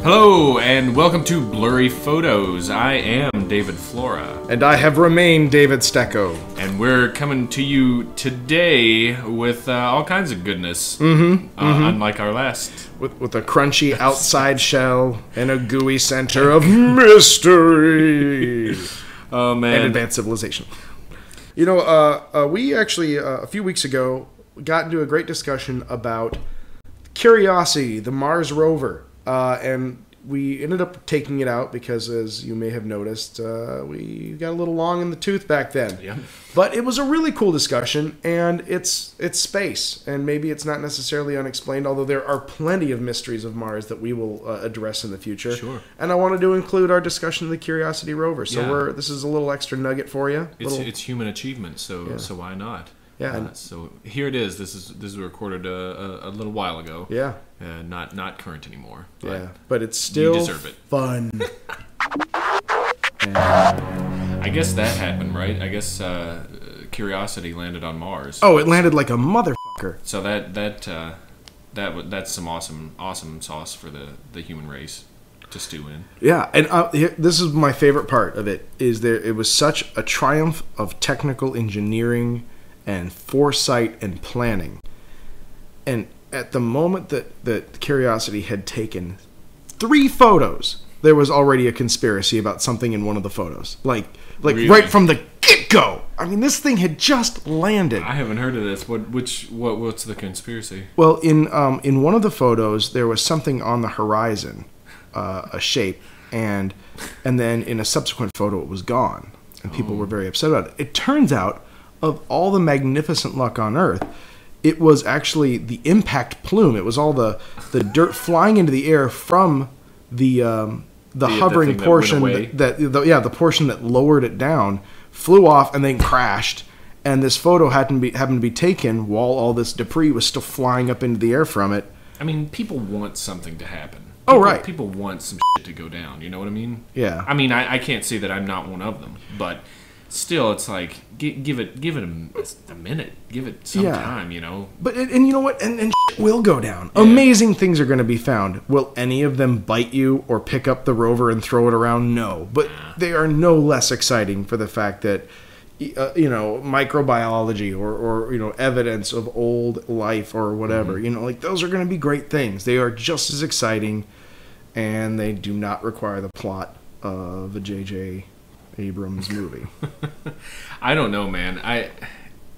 Hello, and welcome to Blurry Photos. I am David Flora. And I have remained David Stecco. And we're coming to you today with all kinds of goodness. Unlike our last. With a crunchy outside shell and a gooey center of mystery. Oh, man. And advanced civilization. You know, we actually, a few weeks ago, got into a great discussion about Curiosity, the Mars rover. And we ended up taking it out because, as you may have noticed, we got a little long in the tooth back then. Yeah. But it was a really cool discussion, and it's space, and maybe it's not necessarily unexplained, although there are plenty of mysteries of Mars that we will address in the future. Sure. And I wanted to include our discussion of the Curiosity rover. So this is a little extra nugget for you. It's human achievement, so why not? Yeah. So here it is. This is recorded a little while ago. Yeah. Not current anymore. But it's still you deserve it. Fun. I guess that happened, right? I guess Curiosity landed on Mars. Oh, it landed like a motherfucker. So that's some awesome sauce for the human race to stew in. Yeah, and this is my favorite part of it. It was such a triumph of technical engineering and foresight and planning. And at the moment that Curiosity had taken 3 photos, there was already a conspiracy about something in one of the photos. Like really? Right from the get-go. I mean, this thing had just landed. I haven't heard of this. What's the conspiracy? Well, in one of the photos, there was something on the horizon, a shape, and then in a subsequent photo, it was gone. And people were very upset about it. It turns out, of all the magnificent luck on Earth, it was actually the impact plume. It was all the dirt flying into the air from the hovering portion the portion that lowered it down flew off and then crashed. And this photo happened to be taken while all this debris was still flying up into the air from it. I mean, people want something to happen. People want some shit to go down. You know what I mean? Yeah. I mean, I can't say that I'm not one of them, but still, it's like give it a minute, give it some time, you know. But and you know what? And shit will go down. Yeah. Amazing things are going to be found. Will any of them bite you or pick up the rover and throw it around? No. But they are no less exciting for the fact that microbiology or evidence of old life or whatever. Mm-hmm. Those are going to be great things. They are just as exciting, and they do not require the plot of a J.J. Abrams movie. I don't know, man.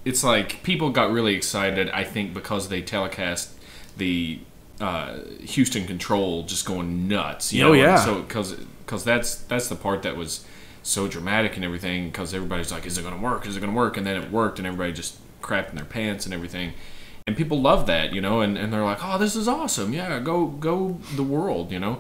It's like people got really excited, I think, because they telecast the Houston Control just going nuts. You know? Yeah. So because that's the part that was so dramatic and everything. Because everybody's like, "Is it going to work? Is it going to work?" And then it worked, and everybody just crapped in their pants and everything. And people love that, you know. And they're like, "Oh, this is awesome! Yeah, go the world," you know.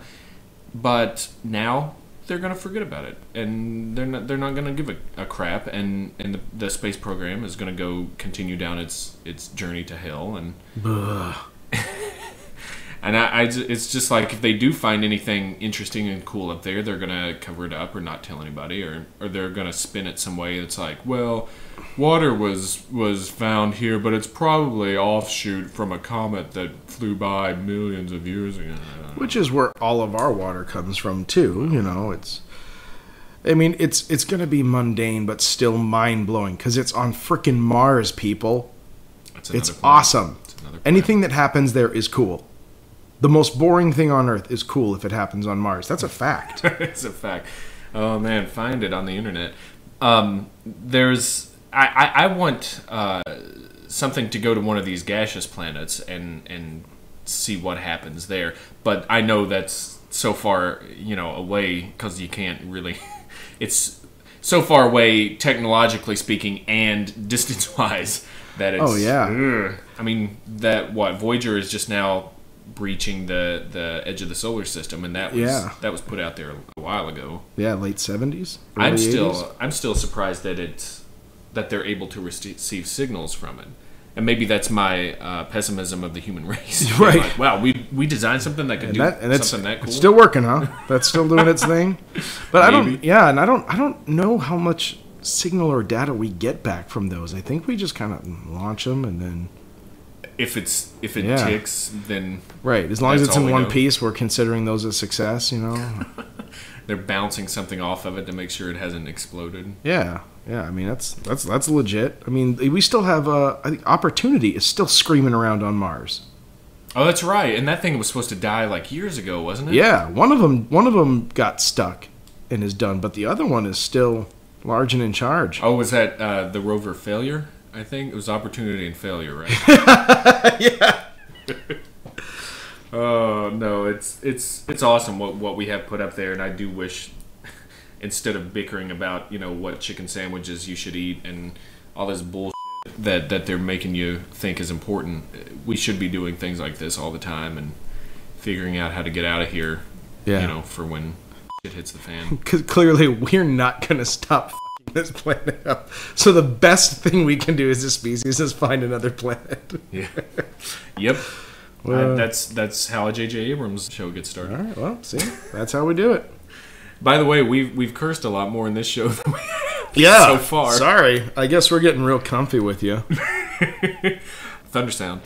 But now they're going to forget about it, and they're not going to give a crap, and the space program is going to continue down its journey to hell, and and it's just like, if they do find anything interesting and cool up there, they're going to cover it up or not tell anybody, or they're going to spin it some way that's like, well, water was found here, but it's probably offshoot from a comet that flew by millions of years ago. Which is where all of our water comes from too. You know, it's going to be mundane, but still mind blowing because it's on frickin' Mars, people. It's awesome. Anything that happens there is cool. The most boring thing on Earth is cool if it happens on Mars. That's a fact. It's a fact. Oh man, find it on the internet. I want something to go to one of these gaseous planets and see what happens there. But I know that's so far, away, because you can't really. It's so far away, technologically speaking, and distance-wise, that it's. Oh yeah. I mean, Voyager is just now breaching the edge of the solar system, and that was put out there a while ago. Yeah, late 70s. I'm still surprised that they're able to receive signals from it. And maybe that's my pessimism of the human race. Right. Like, wow, we designed something that could something that cool. It's still working, huh? That's still doing its thing. But I don't know how much signal or data we get back from those. I think we just kind of launch them and then if it Yeah. ticks, then Right. As long as that's it's all in we one know. piece, we're considering those a success, you know? They're bouncing something off of it to make sure it hasn't exploded. Yeah. Yeah. I mean, that's legit. I mean, we still have, I think Opportunity is still screaming around on Mars. Oh, that's right. And that thing was supposed to die like years ago, wasn't it? Yeah. One of them got stuck and is done, but the other one is still large and in charge. Oh, was that the rover failure? I think it was Opportunity and Failure, right? Yeah. Oh no, it's awesome what we have put up there, and I do wish instead of bickering about what chicken sandwiches you should eat and all this bullshit that they're making you think is important, we should be doing things like this all the time and figuring out how to get out of here. Yeah. For when shit hits the fan. Because clearly we're not going to stop fucking this planet up. So the best thing we can do as a species is find another planet. Yeah. Yep. Well, That's how a J.J. Abrams show gets started. all right. Well, see, that's how we do it. By the way, we've cursed a lot more in this show than we have so far. Sorry. I guess we're getting real comfy with you. Thunder sound.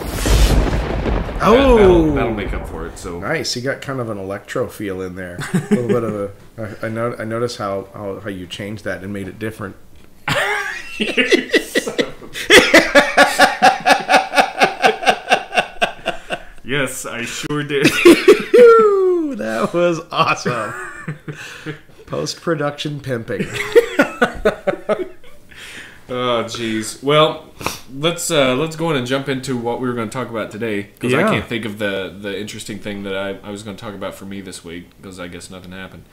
Oh, That'll make up for it. So nice. You got kind of an electro feel in there. A little bit of a. I noticed how you changed that and made it different. Yes, I sure did. Ooh, that was awesome. Post-production pimping. Oh, jeez. Well, let's go in and jump into what we were going to talk about today, because I Yeah. can't think of the interesting thing that I was going to talk about for me this week, because I guess nothing happened.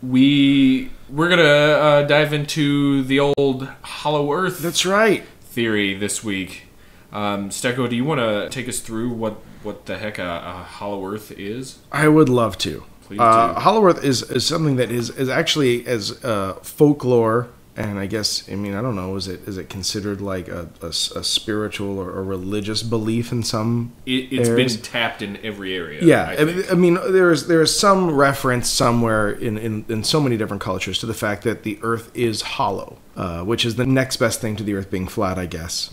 We're gonna dive into the old Hollow Earth That's right. theory this week. Stecco, do you want to take us through what the heck a Hollow Earth is? I would love to. Please do. Hollow Earth is something that is actually as folklore, and I guess I don't know. Is it considered like a spiritual or a religious belief in some? It's areas? been tapped in every area. Yeah, I think. I mean, there is some reference somewhere in so many different cultures to the fact that the Earth is hollow, which is the next best thing to the Earth being flat, I guess.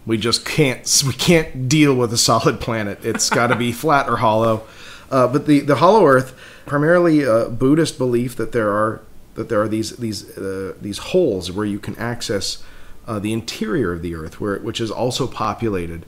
We just can't deal with a solid planet. It's got to be flat or hollow. But the hollow Earth, primarily Buddhist belief that there are these holes where you can access the interior of the Earth, which is also populated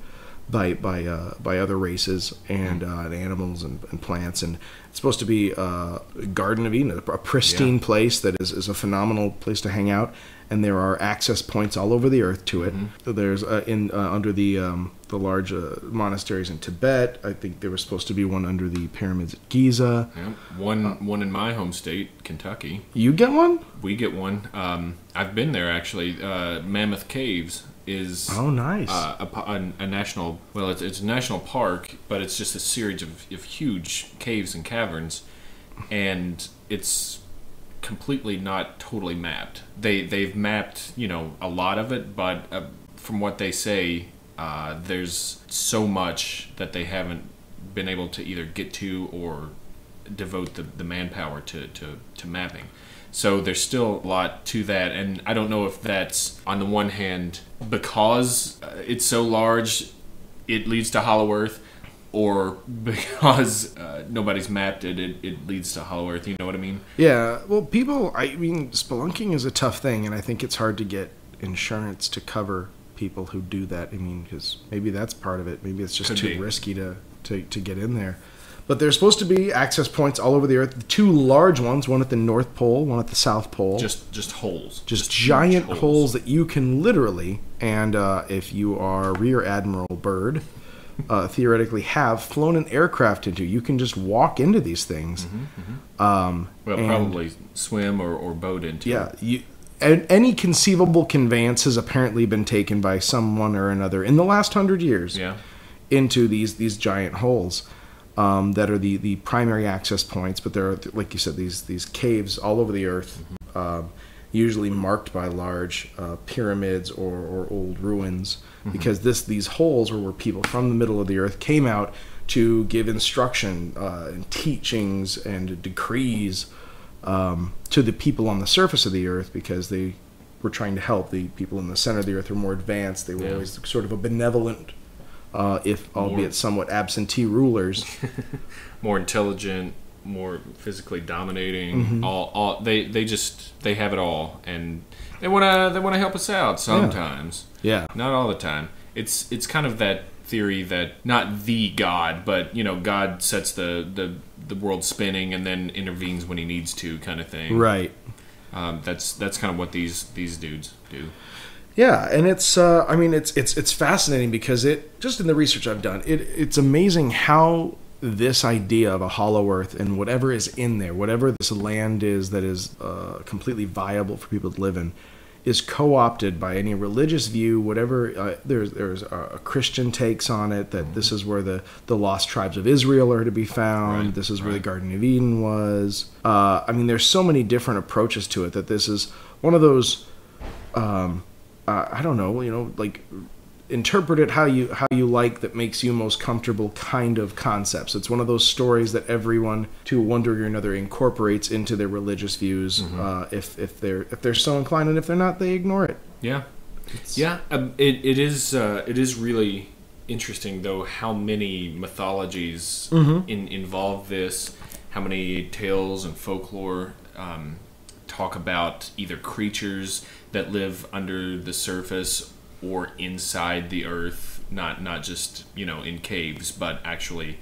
by other races and animals and plants, and it's supposed to be a Garden of Eden, a pristine place that is a phenomenal place to hang out, and there are access points all over the Earth to it. So there's under the large monasteries in Tibet. I think there was supposed to be one under the pyramids at Giza. Yeah. One in my home state, Kentucky. You get one? We get one. I've been there actually. Mammoth Caves is Oh, nice. a national. Well, it's a national park, but it's just a series of huge caves and caverns, and it's completely not totally mapped. They've mapped a lot of it, but from what they say, there's so much that they haven't been able to either get to or devote the manpower to mapping. So there's still a lot to that, and I don't know if that's on the one hand because it's so large it leads to Hollow Earth, or because nobody's mapped it leads to Hollow Earth. You know what I mean? Yeah, well, spelunking is a tough thing, and I think it's hard to get insurance to cover people who do that. Because maybe that's part of it. Maybe it's just Could too be. risky to get in there. But there's supposed to be access points all over the Earth. The two large ones, one at the North Pole, one at the South Pole. Just holes. Just huge giant holes that you can literally, and if you are Rear Admiral Byrd, theoretically have flown an aircraft into. You can just walk into these things. Well, probably swim or boat into. Yeah, any conceivable conveyance has apparently been taken by someone or another in the last 100 years. Yeah. Into these giant holes that are the primary access points. But there are, like you said, these caves all over the Earth, usually marked by large pyramids or old ruins, because these holes are where people from the middle of the Earth came out to give instruction and teachings and decrees to the people on the surface of the Earth, because they were trying to help. The people in the center of the earth were more advanced. They were always sort of a benevolent, if albeit somewhat absentee rulers. More intelligent, more physically dominating. All they have it all, and they wanna help us out sometimes. Yeah. Not all the time. It's kind of that theory that not the God, but God sets the world spinning and then intervenes when he needs to, kind of thing. Right. That's kind of what these dudes do. Yeah, and it's it's fascinating because just in the research I've done, it's amazing how this idea of a hollow earth and whatever is in there, whatever this land is that is completely viable for people to live in, is co-opted by any religious view, whatever. There's a Christian takes on it, that this is where the lost tribes of Israel are to be found. Right, this is where the Garden of Eden was. There's so many different approaches to it that this is one of those, I don't know, like, interpret it how you like, that makes you most comfortable kind of concepts. It's one of those stories that everyone, to one degree or another, incorporates into their religious views, if they're so inclined, and if they're not, they ignore it. Yeah, it is really interesting, though, how many mythologies involve this, how many tales and folklore talk about either creatures that live under the surface or inside the earth, not just in caves, but actually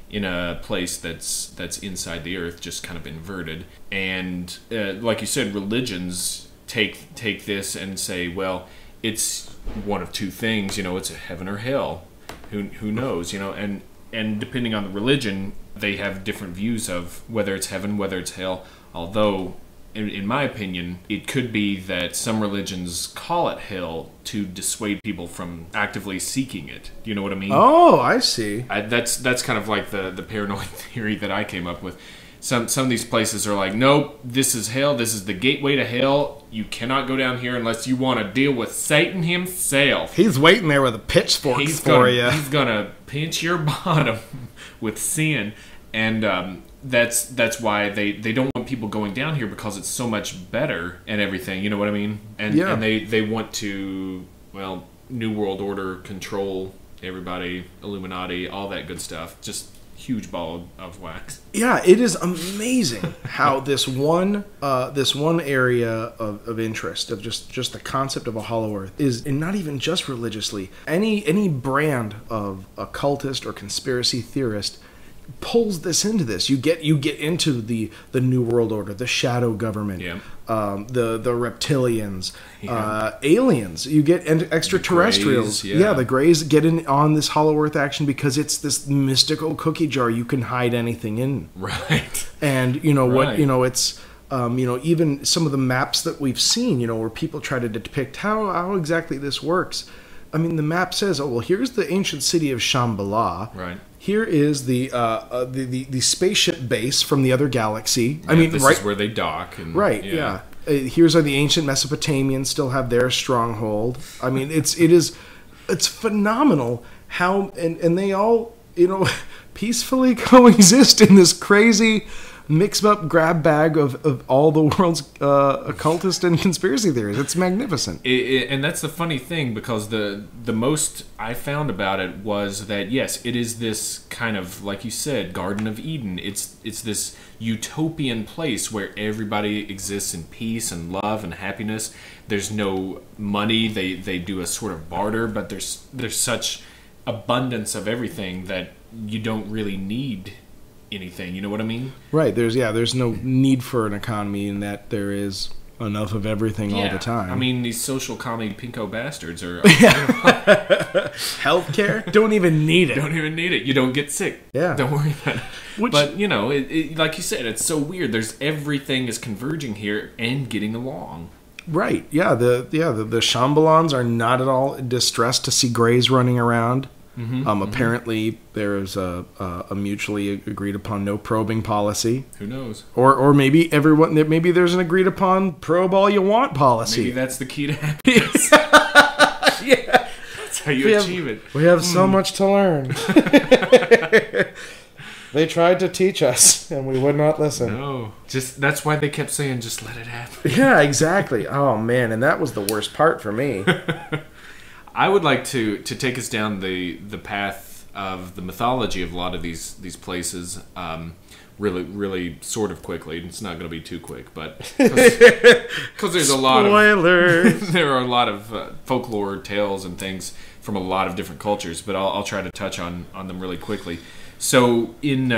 in a place that's inside the earth, just kind of inverted. And like you said, religions take this and say, well, it's one of two things. It's a heaven or hell. Who knows? And depending on the religion, they have different views of whether it's heaven, whether it's hell. Although, in my opinion, it could be that some religions call it hell to dissuade people from actively seeking it. Do you know what I mean? Oh, I see. That's kind of like the paranoid theory that I came up with. Some of these places are like, nope, this is hell. This is the gateway to hell. You cannot go down here unless you want to deal with Satan himself. He's waiting there with a pitchfork for you. He's gonna pinch your bottom with sin, and that's why they don't want people going down here, because it's so much better and everything. You know what I mean? And they want to, well, New World Order, control everybody, Illuminati, all that good stuff. Just huge ball of wax. Yeah, it is amazing how this one area of interest, of just the concept of a hollow earth, is, and not even just religiously, any brand of occultist or conspiracy theorist pulls this into this. You get into the New World Order, the shadow government, the reptilians, aliens. You get extraterrestrials. The Greys, the Greys get in on this hollow earth action because it's this mystical cookie jar you can hide anything in. Right. And it's even some of the maps that we've seen, where people try to depict how exactly this works. I mean, the map says, oh, well, here's the ancient city of Shambhala. Right. Here is the spaceship base from the other galaxy. Yeah, this is where they dock. And, right, yeah. Here's the ancient Mesopotamians still have their stronghold. I mean, it's phenomenal how, and they all, peacefully coexist in this crazy mixed up grab bag of all the world's occultist and conspiracy theories. It's magnificent. And that's the funny thing, because the most I found about it was that, yes, it is this kind of, like you said, Garden of Eden. It's this utopian place where everybody exists in peace and love and happiness. There's no money. They do a sort of barter, but there's such abundance of everything that you don't really need anything. You know what I mean? Right. There's no need for an economy in that there is enough of everything all the time. I mean, these social commie pinko bastards are healthcare. Don't even need it. You don't get sick. Yeah. Don't worry about it. But like you said, it's so weird. Everything is converging here and getting along. Right. Yeah. The Shambalans are not at all distressed to see Greys running around. Apparently, there's a mutually agreed upon no probing policy. Who knows? Or maybe maybe there's an agreed upon probe all you want policy. Maybe that's the key to happiness. Yeah, that's how you achieve it. We have so much to learn. They tried to teach us, and we would not listen. No, just that's why they kept saying, "Just let it happen." Yeah, exactly. Oh man, and that was the worst part for me. I would like to take us down the path of the mythology of a lot of these places. Really sort of quickly. It's not going to be too quick, but because there's a lot of there are a lot of folklore tales and things from a lot of different cultures. But I'll try to touch on them really quickly. So in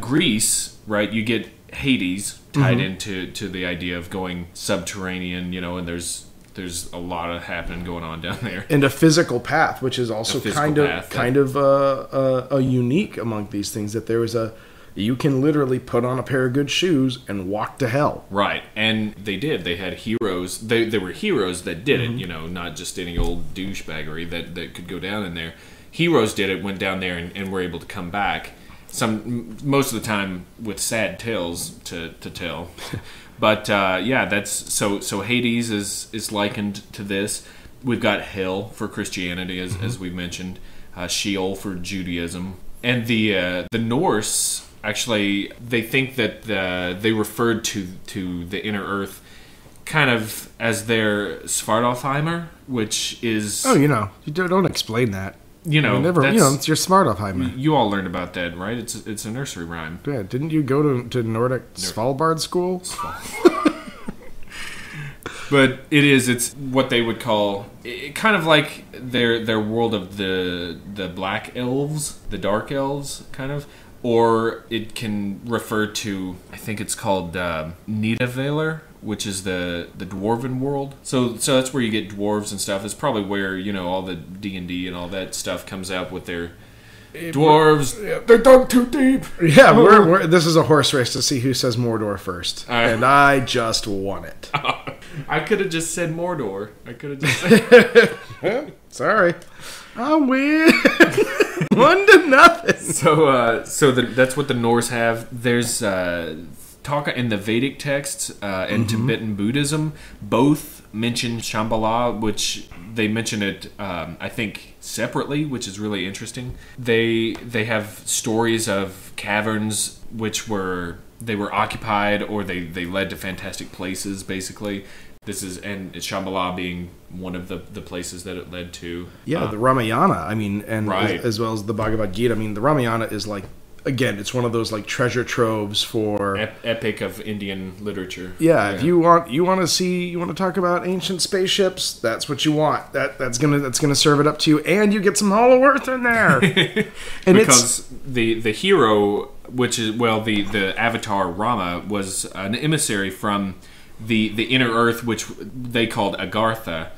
Greece, right, you get Hades tied into the idea of going subterranean, and there's a lot of happening going on down there. And a physical path, which is also kind of unique among these things, that there is you can literally put on a pair of good shoes and walk to hell. Right, and they did. They had heroes. They were heroes that did it, not just any old douchebaggery that could go down in there. Heroes did it, went down there, and were able to come back. Most of the time with sad tales to tell. But that's so Hades is likened to this. We've got hell for Christianity, as we mentioned, Sheol for Judaism, and the Norse. Actually, they think that they referred to the inner earth kind of as their Svartalfheimer, which is you don't explain that. It's your Svartalfheimer. You all learned about that, right? It's a nursery rhyme. Yeah, didn't you go to Nordic Svalbard school? But it's what they would call kind of like their world of the black elves, the dark elves, kind of. Or it can refer to, I think it's called Nidavellir, which is the dwarven world. So that's where you get dwarves and stuff. It's probably where all the D&D and all that stuff comes out with their dwarves. They're dug too deep. Yeah, this is a horse race to see who says Mordor first, and I just won it. I could have just said Mordor. I could have just said. Sorry, I win. 1-0. So that's what the Norse have. There's talk in the Vedic texts and Tibetan Buddhism. Both mention Shambhala, which they mention it, I think, separately, which is really interesting. They have stories of caverns which were occupied, or they led to fantastic places, basically. And Shambhala being one of the places that it led to. Yeah, the Ramayana, right. as well as the Bhagavad Gita. The Ramayana is again, it's one of those treasure troves for epic of Indian literature. Yeah, if you want to talk about ancient spaceships, that's what you want. That's gonna serve it up to you, and you get some Hollow Earth in there. And because the hero, which is the Avatar Rama, was an emissary from the inner Earth, which they called Agartha,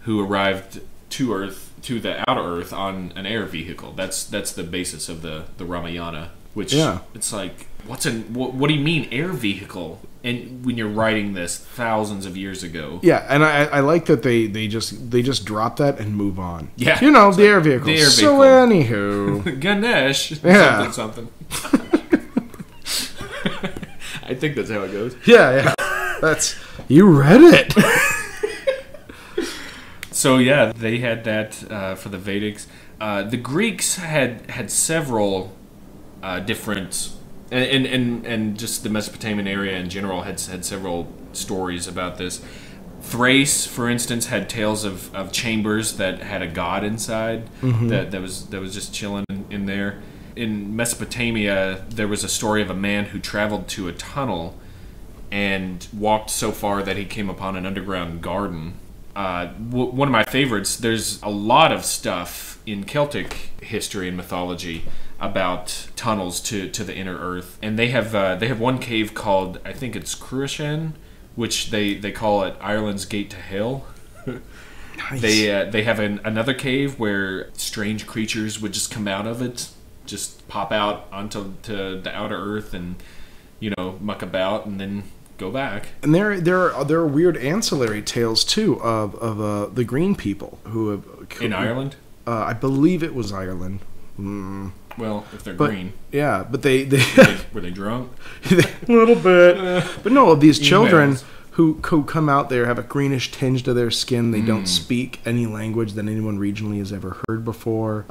who arrived to the outer Earth on an air vehicle. That's the basis of the Ramayana. Which it's like, what do you mean air vehicle? And when you're writing this thousands of years ago, and I like that they just drop that and move on. Yeah, the air vehicle. The air vehicle. So anywho, Ganesh, something. I think that's how it goes. Yeah. You read it. So they had that for the Vedics. The Greeks had several different, and just the Mesopotamian area in general had several stories about this. Thrace, for instance, had tales of chambers that had a god inside that was just chilling in there. In Mesopotamia, there was a story of a man who traveled to a tunnel and walked so far that he came upon an underground garden. One of my favorites, there's a lot of stuff in Celtic history and mythology about tunnels to the inner earth. And they have one cave called, I think it's Cruachan, which they call it Ireland's Gate to Hell. Nice. They have another cave where strange creatures would just come out of it, just pop out onto the outer earth and muck about and then go back. And there are weird ancillary tales too of the green people who have in Ireland. I believe it was Ireland. Well, if they're green, but they were they drunk? A little bit. But no, these children who come out there, have a greenish tinge to their skin. They don't speak any language that anyone regionally has ever heard before.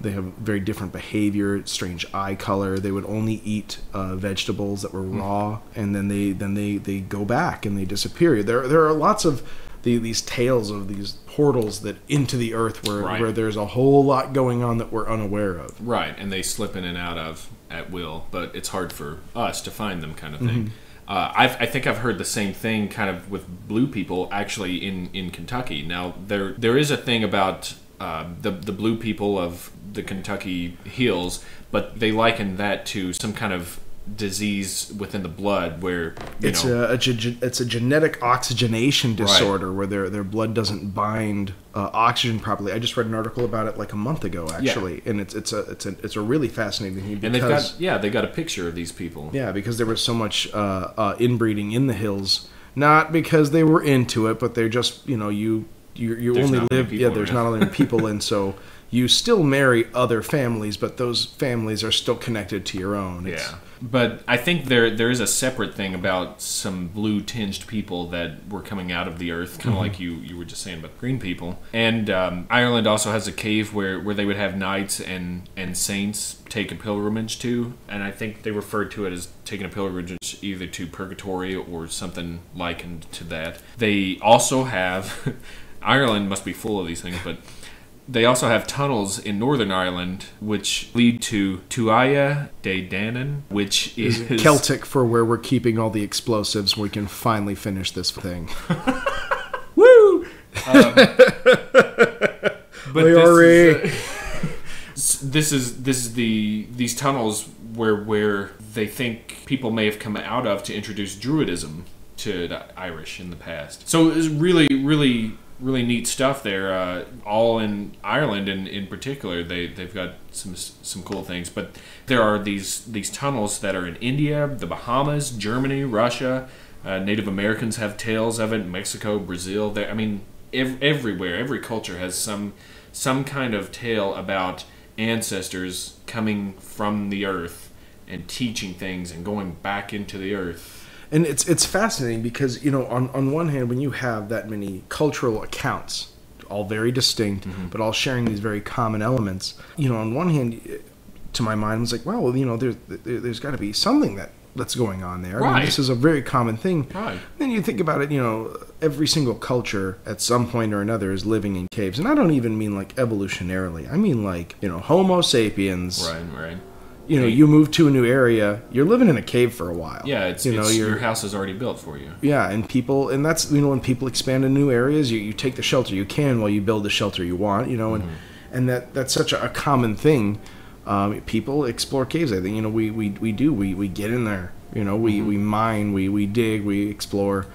They have very different behavior, strange eye color. They would only eat vegetables that were raw, and then they go back and they disappear. There are lots of these tales of these portals that into the earth where there's a whole lot going on that we're unaware of. Right, and they slip in and out of at will, but it's hard for us to find them, kind of thing. I think I've heard the same thing kind of with blue people actually in Kentucky. Now, there is a thing about the blue people of the Kentucky hills, but they liken that to some kind of disease within the blood where it's a genetic oxygenation disorder where their blood doesn't bind oxygen properly. I just read an article about it like a month ago actually, and it's a really fascinating thing because and they got a picture of these people. Yeah, because there was so much inbreeding in the hills, not because they were into it, but they're just you only live there's not only people, and so you still marry other families, but those families are still connected to your own. But I think there is a separate thing about some blue-tinged people that were coming out of the earth, kind of like you were just saying about green people. And Ireland also has a cave where they would have knights and saints take a pilgrimage to, and I think they referred to it as taking a pilgrimage either to purgatory or something likened to that. They also have... Ireland must be full of these things, but... They also have tunnels in Northern Ireland which lead to Tuaia de Danann, which is... Celtic for where we're keeping all the explosives. We can finally finish this thing. Woo! But this is these tunnels where they think people may have come out of to introduce Druidism to the Irish in the past. So it was really neat stuff there. All in Ireland, in particular, they've got some cool things. But there are these tunnels that are in India, the Bahamas, Germany, Russia. Native Americans have tales of it. Mexico, Brazil. Everywhere, every culture has some kind of tale about ancestors coming from the earth and teaching things and going back into the earth. And it's fascinating because, on one hand, when you have that many cultural accounts, all very distinct, but all sharing these very common elements, on one hand, to my mind, it's like, well, there's got to be something that's going on there. Right. I mean, this is a very common thing. Right. Then you think about it, every single culture at some point or another is living in caves. And I don't even mean like evolutionarily. I mean like, Homo sapiens. Right. You move to a new area, you're living in a cave for a while. Yeah, it's your house is already built for you. Yeah, and that's when people expand in new areas, you take the shelter you can while you build the shelter you want. And that's such a common thing. People explore caves. I think we get in there. We mine, we dig, we explore.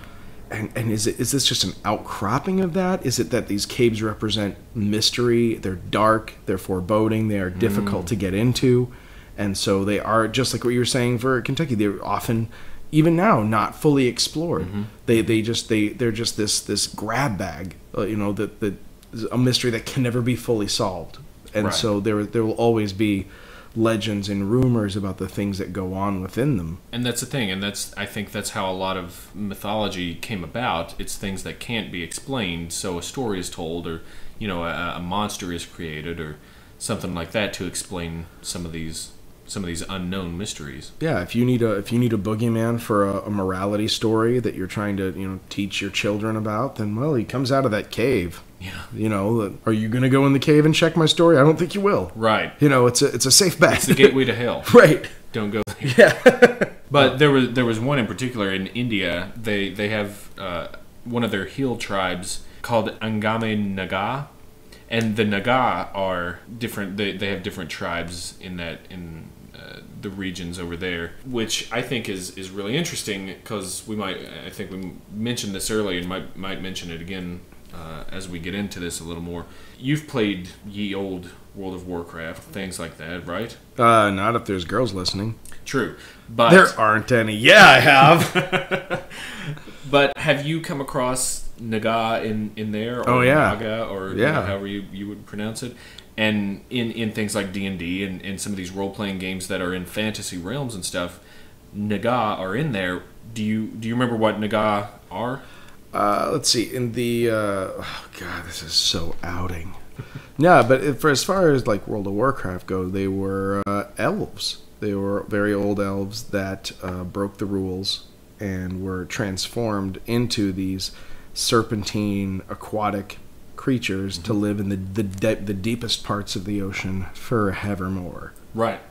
And is this just an outcropping of that? Is it that these caves represent mystery? They're dark, they're foreboding, they are difficult to get into. And so they are, just like what you were saying for Kentucky, they're often, even now, not fully explored. They're just this grab bag, that is a mystery that can never be fully solved. And so there will always be legends and rumors about the things that go on within them. And that's the thing, and I think that's how a lot of mythology came about. It's things that can't be explained, so a story is told, or a monster is created, or something like that to explain some of these unknown mysteries. Yeah, if you need a boogeyman for a morality story that you're trying to teach your children about, then he comes out of that cave. Yeah. Are you going to go in the cave and check my story? I don't think you will. Right. It's a safe bet. It's the gateway to hell. Right. Don't go there. Yeah. But there was one in particular in India. They have one of their hill tribes called Angame Naga. And the Naga are different. They have different tribes in the regions over there, which I think is really interesting because I think we mentioned this earlier and might mention it again as we get into this a little more. You've played ye old World of Warcraft, things like that, right? Not if there's girls listening. True, but there aren't any. Yeah, I have. But have you come across Naga in there? Or Naga, or however you would pronounce it. And in things like D&D and some of these role-playing games that are in fantasy realms and stuff, Naga are in there. Do you remember what Naga are? Let's see. In the oh god, this is so outing. Yeah, but for as far as like World of Warcraft go, they were elves. They were very old elves that broke the rules and were transformed into these serpentine aquatic creatures to live in the deepest parts of the ocean forevermore. Right.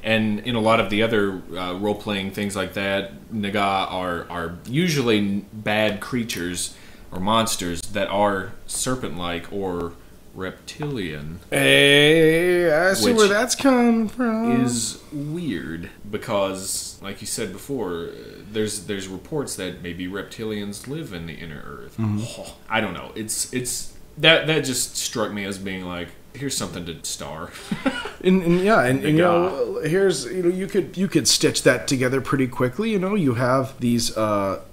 And in a lot of the other role-playing things like that, Naga are usually bad creatures or monsters that are serpent-like or reptilian. Hey, I see where that's coming from. Is weird because, like you said before, there's reports that maybe reptilians live in the inner Earth. Oh, I don't know. It's that just struck me as being like, here's something to star. and you know, here's, you know, you could stitch that together pretty quickly. You know, you have these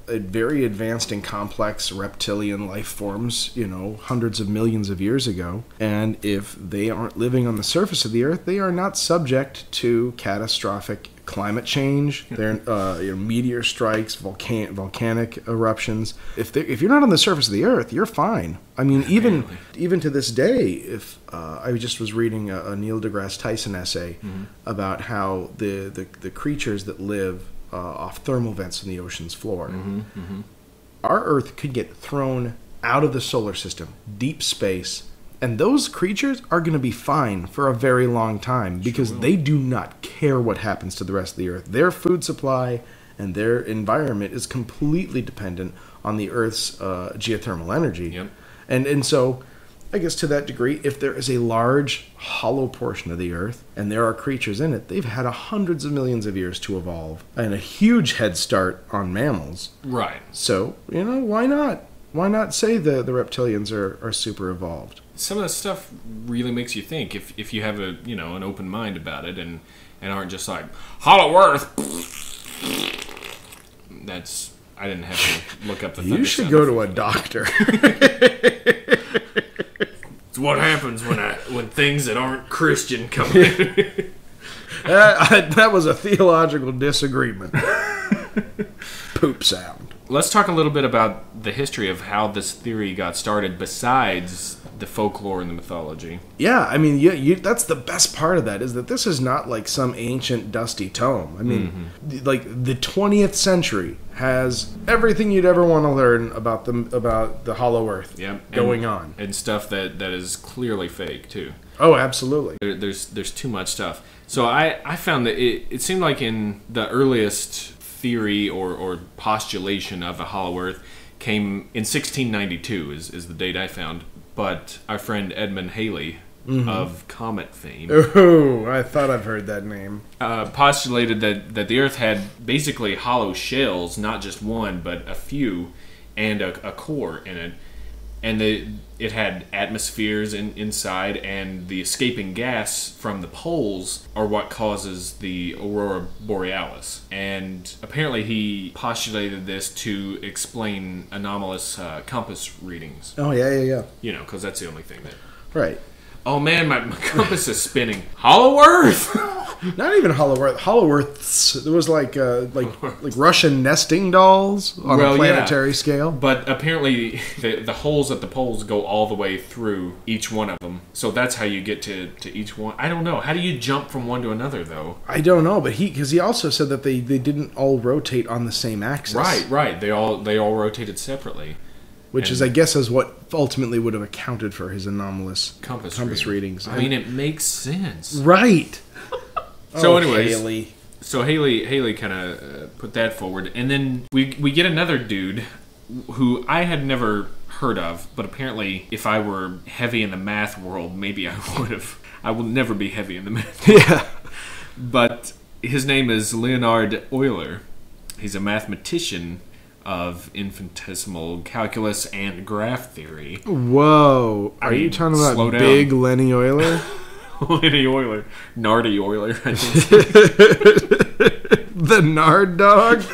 very advanced and complex reptilian life forms, you know, hundreds of millions of years ago, and if they aren't living on the surface of the Earth, they are not subject to catastrophic climate change. They're you know, meteor strikes, volcanic eruptions. If you're not on the surface of the Earth, you're fine. I mean, even to this day, if I just was reading a Neil deGrasse Tyson essay about how the creatures that live off thermal vents in the ocean's floor, our Earth could get thrown out of the solar system, deep space, and those creatures are going to be fine for a very long time because they do not care what happens to the rest of the Earth. Their food supply and their environment is completely dependent on the Earth's geothermal energy. Yep. And so, I guess to that degree, if there is a large, hollow portion of the Earth and there are creatures in it, they've had hundreds of millions of years to evolve and a huge head start on mammals. Right. So, you know, why not? Why not say the reptilians are super evolved? Some of that stuff really makes you think if you have an open mind about it and aren't just like Hollow Earth. That's I didn't have to look up the. You should go to a doctor. It's what happens when things that aren't Christian come in. That was a theological disagreement. Poop sound. Let's talk a little bit about the history of how this theory got started besides the folklore and the mythology. Yeah, I mean, that's the best part of that, is that this is not like some ancient dusty tome. I mean, like the 20th century has everything you'd ever want to learn about the Hollow Earth going on. And stuff that is clearly fake, too. Oh, absolutely. There's too much stuff. So I found that it seemed like in the earliest theory or postulation of a Hollow Earth came in 1692 is the date I found. But our friend Edmund Halley of comet fame. Oh, I thought I've heard that name. Postulated that the Earth had basically hollow shells, not just one, but a few, and a core in it. And it had atmospheres inside, and the escaping gas from the poles are what causes the aurora borealis. And apparently he postulated this to explain anomalous compass readings. Oh, yeah. You know, because that's the only thing that... Right. Oh man, my compass is spinning. Hollow Earth! Not even Hollow Earth. Hollow Earths. It was like Russian nesting dolls on a planetary scale. But apparently the holes at the poles go all the way through each one of them. So that's how you get to each one. I don't know. How do you jump from one to another, though? I don't know, but because he also said that they didn't all rotate on the same axis. Right. They all rotated separately. Which is, I guess, is what ultimately would have accounted for his anomalous compass readings. I mean, it makes sense. Right. So, anyways, Halley kind of put that forward, and then we get another dude who I had never heard of, but apparently, if I were heavy in the math world, maybe I would have. I will never be heavy in the math world. Yeah. But his name is Leonhard Euler. He's a mathematician of infinitesimal calculus and graph theory. Whoa. Are you talking about Big Lenny Euler? Lenny Euler. Nardy Euler, I think. The Nard dog?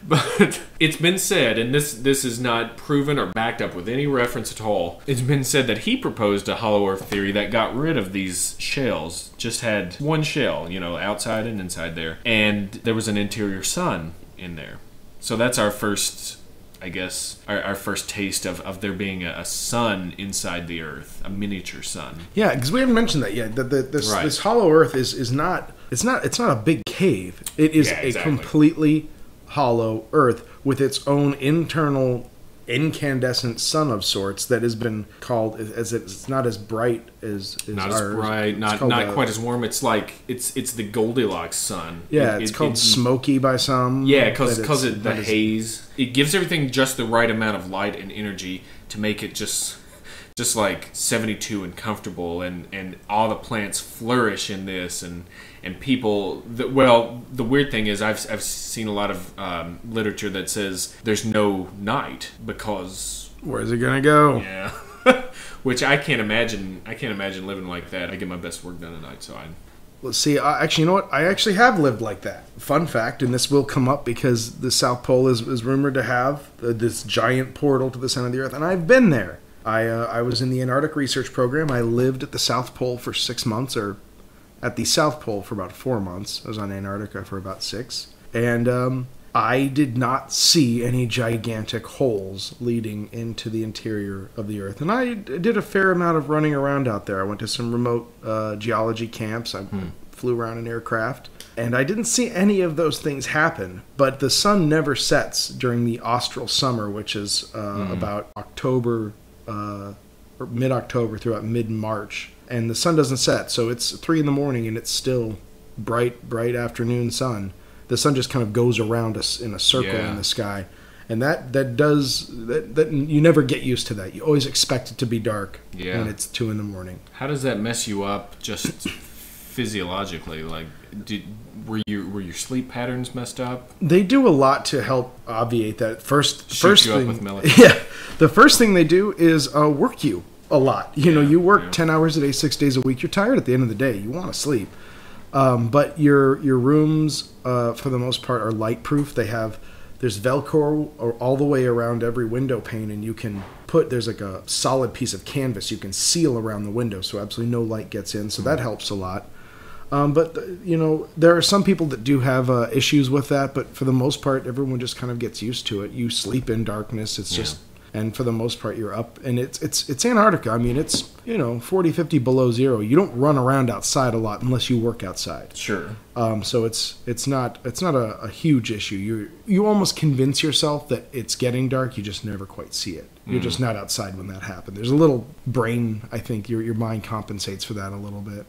But it's been said, and this is not proven or backed up with any reference at all. It's been said that he proposed a hollow earth theory that got rid of these shells, just had one shell, outside and inside there, and there was an interior sun in there. So that's our first, I guess, our first taste of there being a sun inside the Earth, a miniature sun. Yeah, because we haven't mentioned that yet. This hollow Earth is not a big cave. It is a completely hollow Earth with its own internal incandescent sun of sorts that has been called, as it's not as bright as not ours. As bright, not quite as warm. It's like it's the Goldilocks sun. Yeah, it's called smoky by some. Yeah, because the haze, it gives everything just the right amount of light and energy to make it just like 72 and comfortable, and all the plants flourish in this, and people. The weird thing is I've seen a lot of literature that says there's no night because where's it gonna go? Yeah, which I can't imagine. I can't imagine living like that. I get my best work done at night, so I. Let's see. Actually, you know what? I actually have lived like that. Fun fact, and this will come up because the South Pole is rumored to have this giant portal to the center of the Earth, and I've been there. I was in the Antarctic research program. I lived at the South Pole for 6 months, or at the South Pole for about 4 months. I was on Antarctica for about 6. And I did not see any gigantic holes leading into the interior of the Earth. And I did a fair amount of running around out there. I went to some remote geology camps. I flew around in aircraft. And I didn't see any of those things happen. But the sun never sets during the austral summer, which is about October... or mid-October throughout mid-March, and the sun doesn't set, so it's 3 a.m. and it's still bright afternoon sun. The sun just kind of goes around us in a circle in the sky, and that you never get used to that. You always expect it to be dark when it's 2 a.m. How does that mess you up just physiologically? Like, were your sleep patterns messed up? They do a lot to help obviate that. First you thing, up with melatonin. The first thing they do is work you a lot. You work 10 hours a day, 6 days a week. You're tired at the end of the day. You want to sleep, but your rooms, for the most part, are light proof. There's Velcro all the way around every window pane, and you can there's like a solid piece of canvas you can seal around the window, so absolutely no light gets in. So that helps a lot. But there are some people that do have issues with that, but for the most part, everyone just kind of gets used to it. You sleep in darkness. It's just, and for the most part, you're up, and it's Antarctica. I mean, it's 40, 50 below zero. You don't run around outside a lot unless you work outside. Sure. So it's not a huge issue. You almost convince yourself that it's getting dark. You just never quite see it. You're just not outside when that happens. There's a little brain. I think your mind compensates for that a little bit.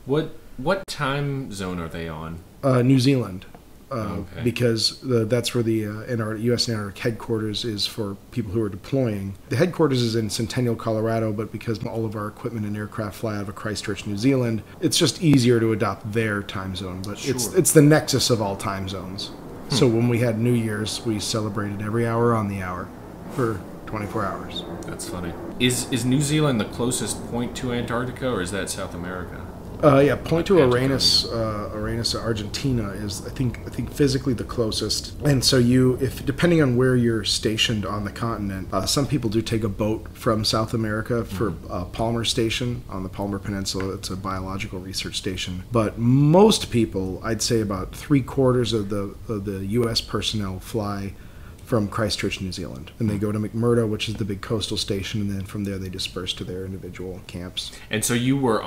What time zone are they on? New Zealand. Okay. Because that's where the U.S. Antarctic headquarters is for people who are deploying. The headquarters is in Centennial, Colorado, but because all of our equipment and aircraft fly out of Christchurch, New Zealand, it's just easier to adopt their time zone. But it's the nexus of all time zones. So when we had New Year's, we celebrated every hour on the hour for 24 hours. That's funny. Is New Zealand the closest point to Antarctica, or is that South America? Point to Uranus, Argentina is I think physically the closest, and so if depending on where you're stationed on the continent, some people do take a boat from South America for Palmer Station on the Palmer Peninsula. It's a biological research station, but most people, I'd say about 3/4 of the U.S. personnel fly from Christchurch, New Zealand, and they go to McMurdo, which is the big coastal station, and then from there they disperse to their individual camps. And so you were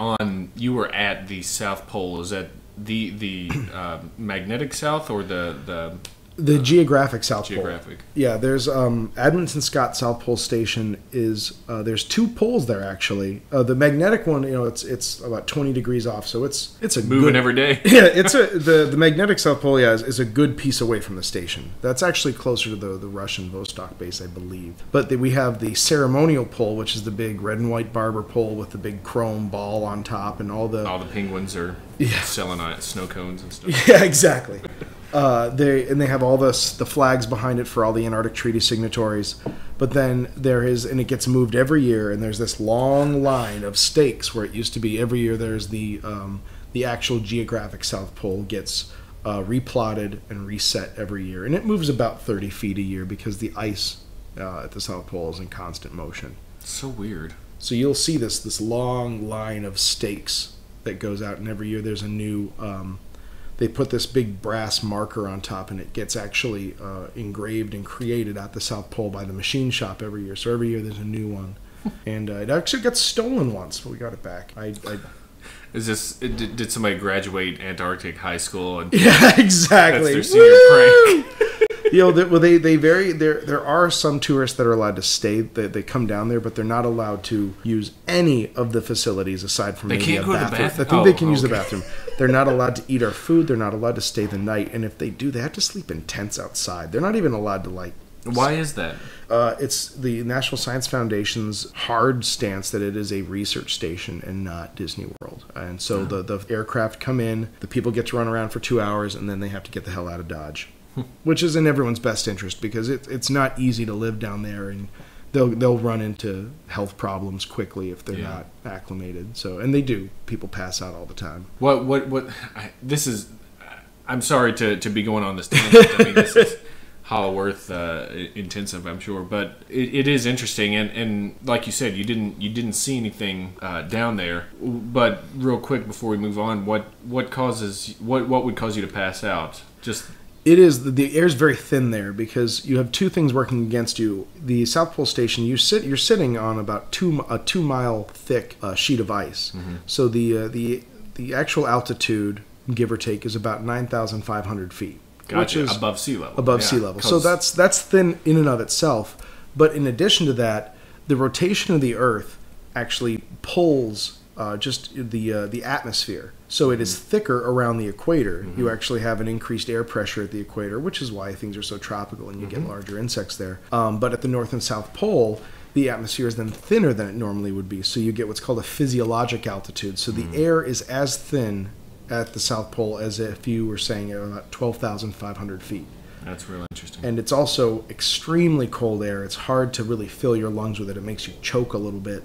at the South Pole. Is that the magnetic south or the geographic South geographic. Pole. Yeah, there's Edmonton Scott South Pole Station is there's 2 poles there actually. The magnetic one, it's about 20 degrees off, so it's a moving every day. Yeah, the magnetic South Pole is a good piece away from the station. That's actually closer to the Russian Vostok base, I believe. But we have the ceremonial pole, which is the big red and white barber pole with the big chrome ball on top, and all the penguins are selling snow cones and stuff. Yeah, exactly. They have all the flags behind it for all the Antarctic Treaty signatories, but then and it gets moved every year, and there's this long line of stakes where it used to be every year. There's the actual geographic South Pole gets replotted and reset every year, and it moves about 30 feet a year because the ice at the South Pole is in constant motion. So weird. So you'll see this long line of stakes that goes out, and every year there's a new. They put this big brass marker on top, and it gets actually engraved and created at the South Pole by the machine shop every year. So every year there's a new one, and it actually got stolen once, but we got it back. Did somebody graduate Antarctic high school? And Yeah, exactly. That's their senior prank. There are some tourists that are allowed to stay. They come down there, but they're not allowed to use any of the facilities aside from maybe a bathroom. I think they can use the bathroom. They're not allowed to eat our food. They're not allowed to stay the night. And if they do, they have to sleep in tents outside. They're not even allowed to Why is that? It's the National Science Foundation's hard stance that it is a research station and not Disney World. And so the aircraft come in, the people get to run around for 2 hours, and then they have to get the hell out of Dodge. Which is in everyone's best interest, because it's not easy to live down there, and they'll run into health problems quickly if they're not acclimated. So, and they do. People pass out all the time. This is. I'm sorry to be going on this tangent. I mean, this is Hollow Earth intensive, I'm sure, but it is interesting. And like you said, you didn't see anything down there. But real quick before we move on, what would cause you to pass out? It is the air is very thin there because you have two things working against you. The South Pole Station, you're sitting on about a 2 mile thick sheet of ice. Mm-hmm. So the actual altitude, give or take, is about 9,500 feet. Gotcha. Which is above sea level. Above sea level. So that's thin in and of itself. But in addition to that, the rotation of the Earth actually pulls just the atmosphere. So it is thicker around the equator. Mm-hmm. You actually have an increased air pressure at the equator, which is why things are so tropical and you get larger insects there. But at the North and South Pole, the atmosphere is then thinner than it normally would be. So you get what's called a physiologic altitude. So the air is as thin at the South Pole as if you were saying at about 12,500 feet. That's really interesting. And it's also extremely cold air. It's hard to really fill your lungs with it. It makes you choke a little bit.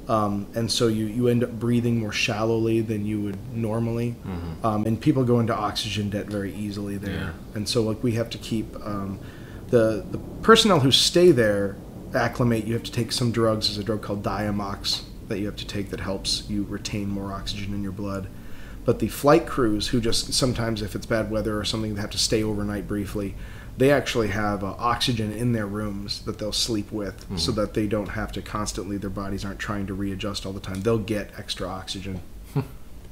And so you end up breathing more shallowly than you would normally. Mm-hmm. And people go into oxygen debt very easily there. Yeah. And so we have to keep the personnel who stay there acclimate. You have to take some drugs. There's a drug called Diamox that you have to take that helps you retain more oxygen in your blood. But the flight crews who just sometimes, if it's bad weather or something, they have to stay overnight briefly, they actually have oxygen in their rooms that they'll sleep with so that they don't have to constantly, their bodies aren't trying to readjust all the time. They'll get extra oxygen.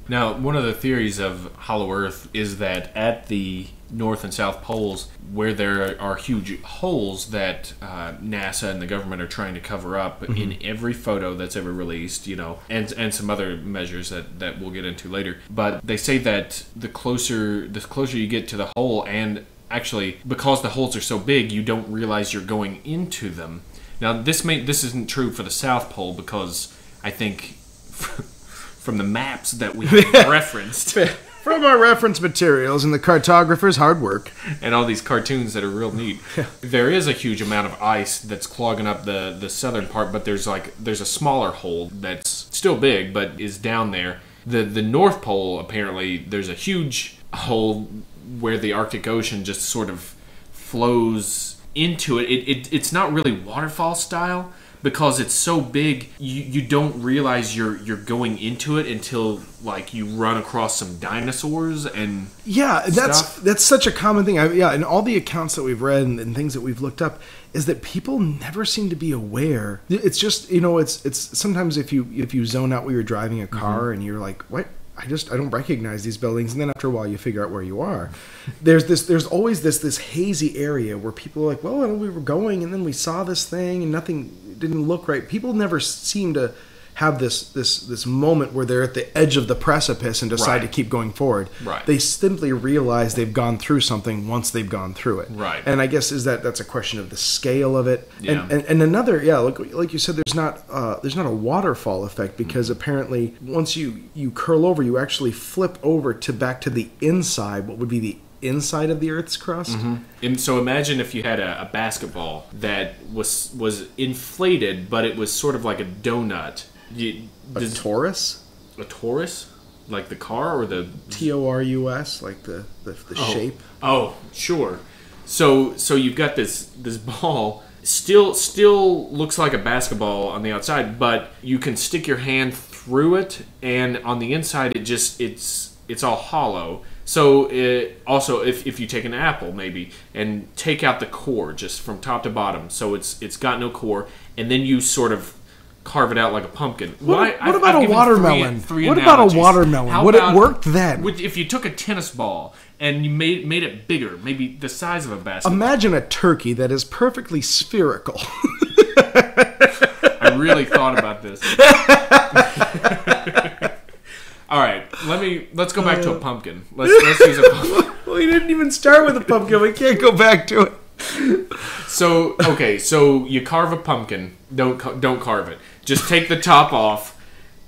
Now, one of the theories of Hollow Earth is that at the North and South Poles, where there are huge holes that NASA and the government are trying to cover up in every photo that's ever released, and some other measures that we'll get into later. But they say that the closer you get to the hole, and actually, because the holes are so big, you don't realize you're going into them. Now, this isn't true for the South Pole, because I think from the maps that we have referenced, from our reference materials and the cartographer's hard work, and all these cartoons that are real neat, there is a huge amount of ice that's clogging up the southern part. But there's a smaller hole that's still big, but is down there. The North Pole, apparently, there's a huge hole where the Arctic Ocean just sort of flows into it. It's not really waterfall style because it's so big. You don't realize you're going into it until you run across some dinosaurs and that's such a common thing. And all the accounts that we've read and things that we've looked up is that people never seem to be aware. It's just it's sometimes if you zone out while you're driving a car and you're like, what? I don't recognize these buildings, and then after a while you figure out where you are. There's always this hazy area where people are like, well, we were going and then we saw this thing and nothing didn't look right. People never seem to have this moment where they're at the edge of the precipice and decide to keep going forward. Right. They simply realize they've gone through something once they've gone through it. Right. And I guess that's a question of the scale of it. Yeah. And another, like you said, there's not a waterfall effect because apparently once you curl over, you actually flip over back to the inside, what would be the inside of the Earth's crust. And so imagine if you had a basketball that was inflated, but it was sort of like a donut. A torus? A torus? Like the car or the... Torus, like the shape? Oh, sure. So you've got this ball, still looks like a basketball on the outside, but you can stick your hand through it, and on the inside it's all hollow. So also, if you take an apple maybe and take out the core just from top to bottom, so it's got no core, and then you sort of carve it out like a pumpkin. What about a watermelon? What about a watermelon? Would it work then? If you took a tennis ball and you made it bigger, maybe the size of a basketball. Imagine a turkey that is perfectly spherical. I really thought about this. All right, let's go back to a pumpkin. Let's use a pumpkin. We didn't even start with a pumpkin. We can't go back to it. So you carve a pumpkin. Don't carve it. Just take the top off.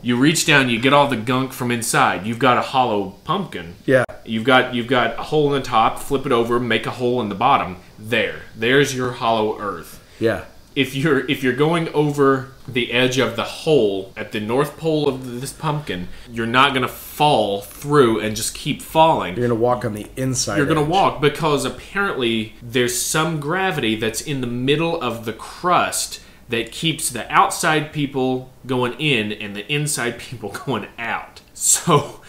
You reach down. You get all the gunk from inside. You've got a hollow pumpkin. Yeah. You've got a hole in the top. Flip it over. Make a hole in the bottom. There's your hollow earth. Yeah. If you're going over the edge of the hole at the north pole of this pumpkin, you're not going to fall through and just keep falling. You're going to walk on the inside. You're going to walk because apparently there's some gravity that's in the middle of the crust that keeps the outside people going in and the inside people going out. So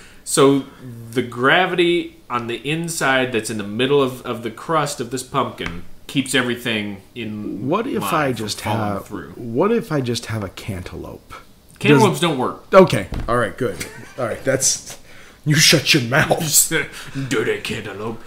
the gravity on the inside that's in the middle of the crust of this pumpkin keeps everything in. What if I just have a cantaloupe? Cantaloupes don't work. Okay. All right. Good. All right. You shut your mouth. Dirty cantaloupe.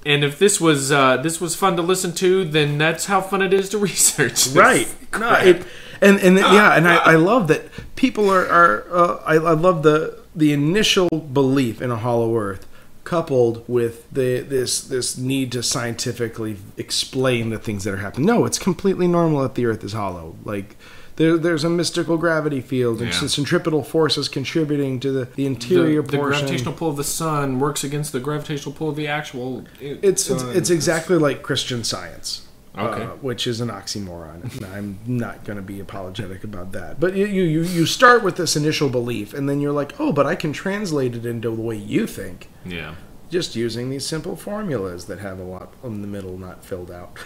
And if this was fun to listen to, then that's how fun it is to research. Right. No. I love that people are. I love the initial belief in a hollow Earth, coupled with this need to scientifically explain the things that are happening. No, it's completely normal that the Earth is hollow. Like there's a mystical gravity field and centripetal forces contributing to the interior portion. The gravitational pull of the sun works against the gravitational pull of the actual. It's exactly like Christian Science. Okay. Which is an oxymoron. And I'm not going to be apologetic about that. But you start with this initial belief, and then you're like, oh, but I can translate it into the way you think. Yeah. Just using these simple formulas that have a lot in the middle not filled out.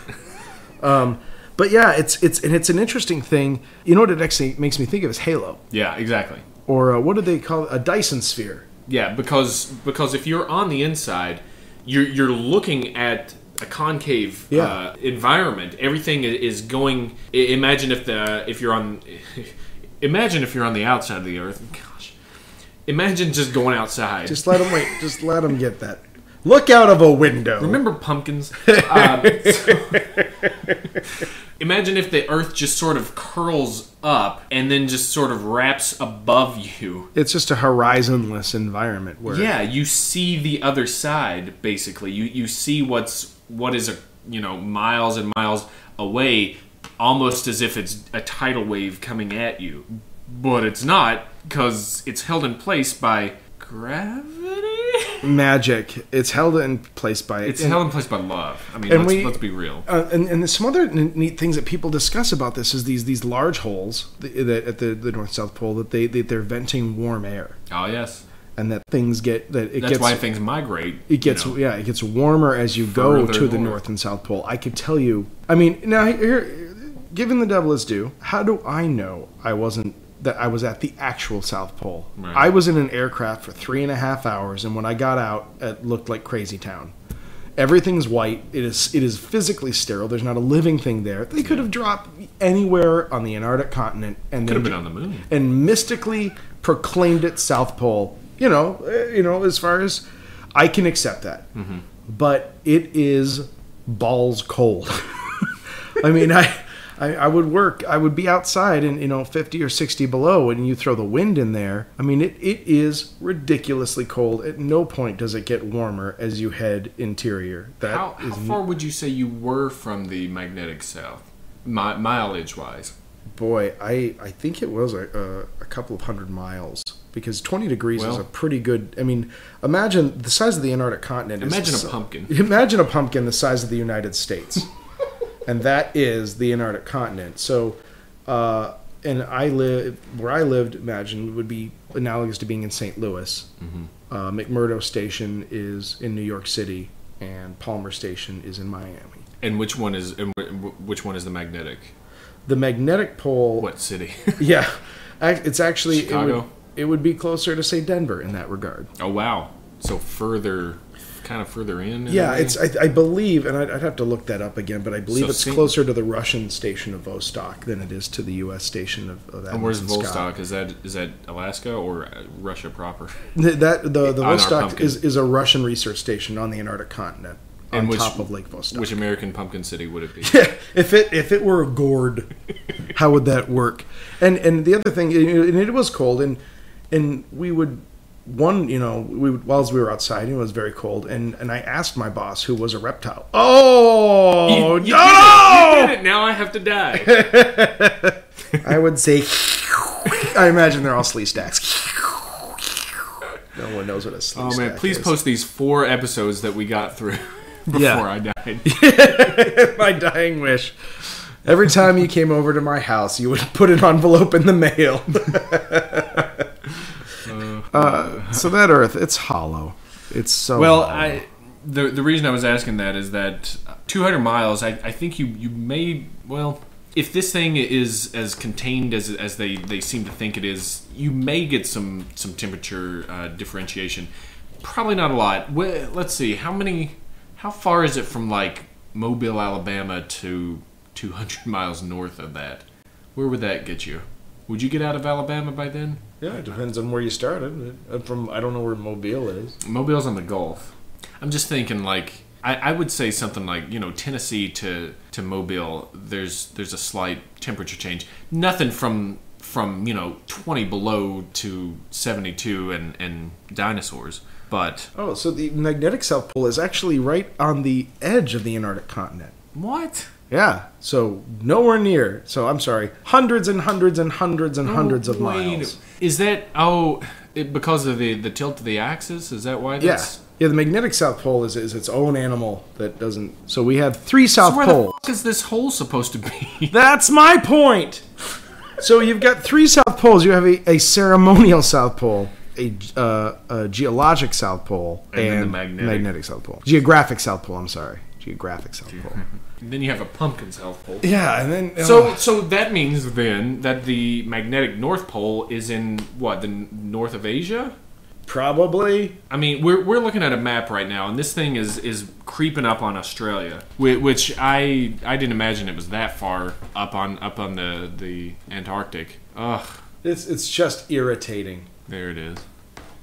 But yeah, it's an interesting thing. You know what it actually makes me think of is Halo. Yeah, exactly. Or what do they call it? A Dyson sphere. Yeah, because if you're on the inside, you're looking at a concave environment. Everything is going. Imagine if you're on the outside of the Earth. Gosh, imagine just going outside. Just let them wait. Just let them get that. Look out of a window. Remember pumpkins? Imagine if the Earth just sort of curls up and then just sort of wraps above you. It's just a horizonless environment where you see the other side. Basically, you see what is miles and miles away, almost as if it's a tidal wave coming at you, but it's not, because it's held in place by gravity. Magic. It's held in place by love. I mean, let's be real. And some other neat things that people discuss about this is these large holes that at the North South Pole that they're venting warm air. Oh yes. And that things that's why things migrate. It gets it gets warmer as you go to the North and South Pole. I could tell you. I mean, now here, given the devil is due, how do I know I was at the actual South Pole? Right. I was in an aircraft for 3.5 hours, and when I got out, it looked like Crazy Town. Everything's white. It is physically sterile. There's not a living thing there. They could have dropped anywhere on the Antarctic continent and could have been on the moon and mystically proclaimed it South Pole. As far as I can accept that, but it is balls cold. I mean, I would be outside and 50 or 60 below, and you throw the wind in there. I mean, it is ridiculously cold. At no point does it get warmer as you head interior. How far would you say you were from the magnetic south, mileage wise? Boy, I think it was a couple of 100 miles. Because 20 degrees is a pretty good. I mean, imagine the size of the Antarctic continent. Imagine a pumpkin. Imagine a pumpkin the size of the United States, and that is the Antarctic continent. So, and where I lived. Imagine would be analogous to being in St. Louis. McMurdo Station is in New York City, and Palmer Station is in Miami. And which one is the magnetic? The magnetic pole. What city? Yeah, it's actually Chicago. It would be closer to say Denver in that regard. Oh wow! So kind of further in. Yeah, it's I believe, and I'd have to look that up again, but I believe it's closer to the Russian station of Vostok than it is to the U.S. station of And where's Vostok? Is that Alaska or Russia proper? The Vostok is a Russian research station on the Antarctic continent. On top of Lake Vostok. Which American pumpkin city would it be? Yeah, if it were a gourd, how would that work? And the other thing, and it was cold, and we would whilst we were outside, it was very cold, and I asked my boss, who was a reptile. Oh, you did it! Now I have to die. I would say, I imagine they're all slee stacks. No one knows what a slee stack is. Oh man, please post these 4 episodes that we got through. Before I died. My dying wish. Every time you came over to my house, you would put an envelope in the mail. So that Earth, it's hollow. It's so hollow. The reason I was asking that is that 200 miles, I think you may, well, if this thing is as contained as they seem to think it is, you may get some temperature differentiation. Probably not a lot. Well, let's see, how far is it from, like, Mobile, Alabama to 200 miles north of that? Where would that get you? Would you get out of Alabama by then? Yeah, it depends on where you started. I don't know where Mobile is. Mobile's on the Gulf. I'm just thinking, like, I would say something like, Tennessee to Mobile, there's a slight temperature change. Nothing from 20 below to 72 and dinosaurs. But so the magnetic South Pole is actually right on the edge of the Antarctic continent. What? Yeah, so nowhere near. So I'm sorry, hundreds and hundreds and hundreds and hundreds of miles. Is that because of the tilt of the axis? Is that why? Yeah. The magnetic South Pole is its own animal that doesn't. So we have 3 South Poles. Where the fuck is this hole supposed to be? That's my point. So you've got 3 South Poles. You have a ceremonial South Pole, a geologic South Pole, and the magnetic South Pole. Geographic South Pole. I'm sorry, geographic South Pole. And then you have a pumpkin South Pole. Yeah, and then so that means then that the magnetic North Pole is in what, the north of Asia? Probably. I mean, we're looking at a map right now, and this thing is creeping up on Australia, which I didn't imagine it was that far up on the Antarctic. Ugh. It's just irritating. There it is.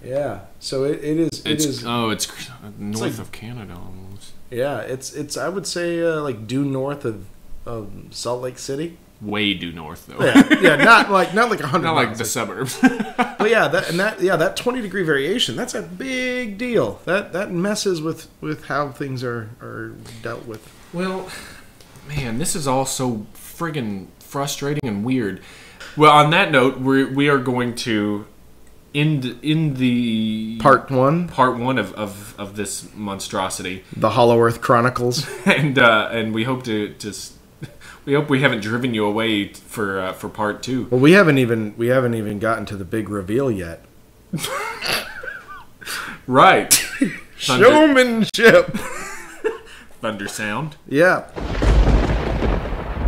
Yeah. So it is. Oh, it's north of Canada almost. Yeah, it's I would say like due north of Salt Lake City. Way due north though. Yeah, not like 100 not miles. Like the suburbs. But yeah, that 20-degree variation, that's a big deal. That messes with how things are dealt with. Well, man, this is all so friggin' frustrating and weird. Well, on that note, we are going to in the part one of this monstrosity, the Hollow Earth Chronicles, and we hope we hope we haven't driven you away for part 2. Well, we haven't even gotten to the big reveal yet. Right. Showmanship. Thunder sound. Yeah.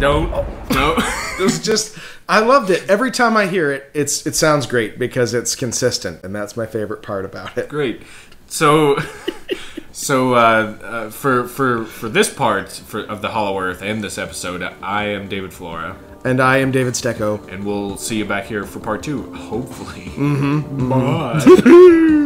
No. It was just, I loved it. Every time I hear it, it sounds great because it's consistent, and that's my favorite part about it. Great. So for this part of the Hollow Earth and this episode, I am David Flora. And I am David Stecco. And we'll see you back here for part 2, hopefully. Mm-hmm. Bye.